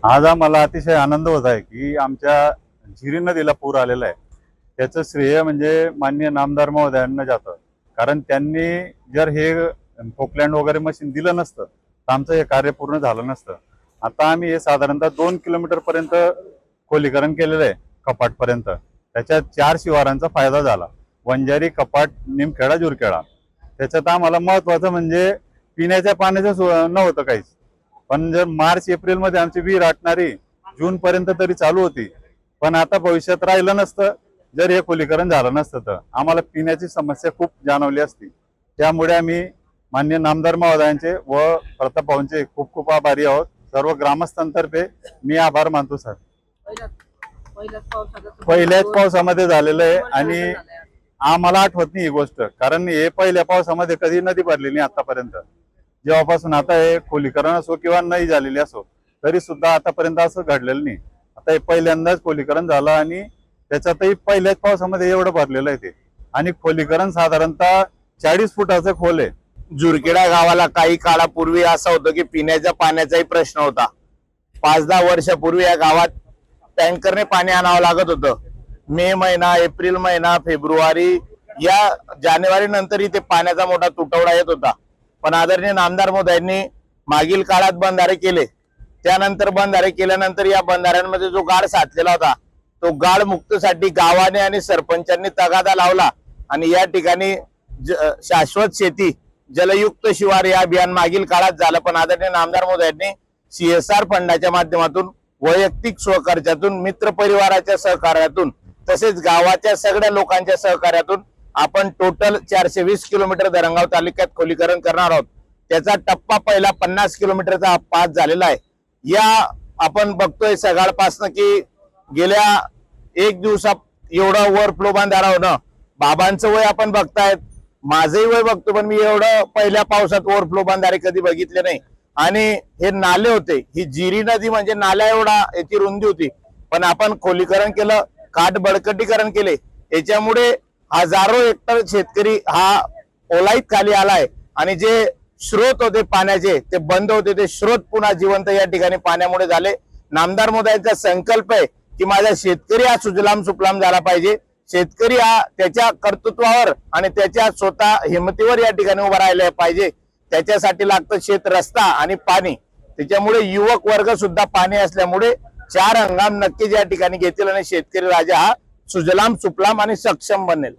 आज आम्हाला अतिशय आनंद होत आहे की आमच्या झिरी नदीला पूर आलेला आहे। त्याचं श्रेय म्हणजे माननीय नामदार महोदयांना जातं, कारण त्यांनी जर हे पोकलँड वगैरे मशीन दिलं नसतं तर आमचं हे कार्य पूर्ण झालं नसतं। आता आम्ही हे साधारणतः 2 किलोमीटर पर्यंत खोलीकरण केलेलं आहे कपाटपर्यंत। त्याच्यात 4 शिवारांचा फायदा झाला, वंजारी, कपाट, निमखेडा, जुरखेडा। त्याच्यात आम्हाला महत्वाचं म्हणजे पिण्याच्या पाण्याचं नव्हतं काहीच, पण जर मार्च एप्रिल मध्ये आमची विहीर आटणारी जून पर्यंत तरी चालू होती, पण आता भविष्यात राहिलं नसतं जर हे खोलीकरण झालं नसतं तर आम्हाला पिण्याची समस्या खूप जाणवली असती। त्यामुळे आम्ही माननीय नामदार महोदयांचे व प्रताप भाऊंचे खूप खूप आभारी आहोत। सर्व ग्रामस्थांतर्फे मी आभार मानतो सर। पहिल्याच पावसामध्ये झालेलं आहे आणि आम्हाला आठवत नाही ही गोष्ट, कारण हे पहिल्या पावसामध्ये कधी नदी भरली नाही आतापर्यंत। जेव्हापासून आता हे खोलीकरण असो किंवा नाही झालेली असो तरी सुद्धा आतापर्यंत असं घडलेलं नाही। आता हे पहिल्यांदाच खोलीकरण झालं आणि त्याच्यातही पहिल्याच पावसामध्ये एवढं भरलेलं आहे ते, आणि खोलीकरण साधारणतः 40 फुटाचं खोल आहे। जुरखेडा गावाला काही काळापूर्वी असं होतं की पिण्याच्या पाण्याचाही प्रश्न होता। 5-10 वर्षापूर्वी या गावात टँकरने पाणी आणावं लागत होतं। मे महिना, एप्रिल महिना, फेब्रुवारी, या जानेवारी नंतर इथे पाण्याचा मोठा तुटवडा येत होता। पण आदरणीय नामदार महोदयांनी मागील काळात बंधारे केले, त्यानंतर बंधारे केल्यानंतर या बंधाऱ्यांमध्ये जो गाळ साचलेला होता तो गाळ मुक्तीसाठी गावाने आणि सरपंचांनी तगादा लावला आणि या ठिकाणी शाश्वत शेती, जलयुक्त शिवार हे अभियान मागील काळात झालं। पण आदरणीय नामदार महोदयांनी CSR फंडाच्या माध्यमातून, वैयक्तिक स्वखर्चातून, मित्र परिवाराच्या सहकार्यातून, तसेच गावाच्या सगळ्या लोकांच्या सहकार्यातून आपण टोटल 420 किलोमीटर धरणगाव तालुक्यात खोलीकरण करणार आहोत। त्याचा टप्पा पहिला 50 किलोमीटरचा पास झालेला आहे। या आपण बघतोय सकाळपासून की गेल्या एक दिवसात एवढा ओव्हरफ्लो बंधारा होणं, बाबांचं वय आपण बघतायत, माझंही वय बघतो, पण मी एवढं पहिल्या पावसात ओव्हरफ्लो बंधारे कधी बघितले नाही। आणि हे नाले होते, ही जिरी नदी म्हणजे नाल्या एवढा याची रुंदी होती, पण आपण खोलीकरण केलं, काठ बळकटीकरण केले, याच्यामुळे हजारो हेक्टर शेतकरी हा ओलाईत खाली आलाय आणि जे स्रोत होते पाण्याचे ते बंद होते, ते स्रोत पुन्हा जिवंत या ठिकाणी पाण्यामुळे झाले। नामदार महोदयांचा संकल्प आहे की माझा शेतकरी हा सुजलाम सुफलाम झाला पाहिजे। शेतकरी हा त्याच्या कर्तृत्वावर आणि त्याच्या स्वतः हिमतीवर या ठिकाणी उभा राहिला पाहिजे। त्याच्यासाठी लागतं शेत, रस्ता आणि पाणी। त्याच्यामुळे युवक वर्ग सुद्धा पाणी असल्यामुळे 4 हंगाम नक्कीच या ठिकाणी घेतील आणि शेतकरी राजा हा सुजलाम सुफलाम आणि सक्षम बनेल।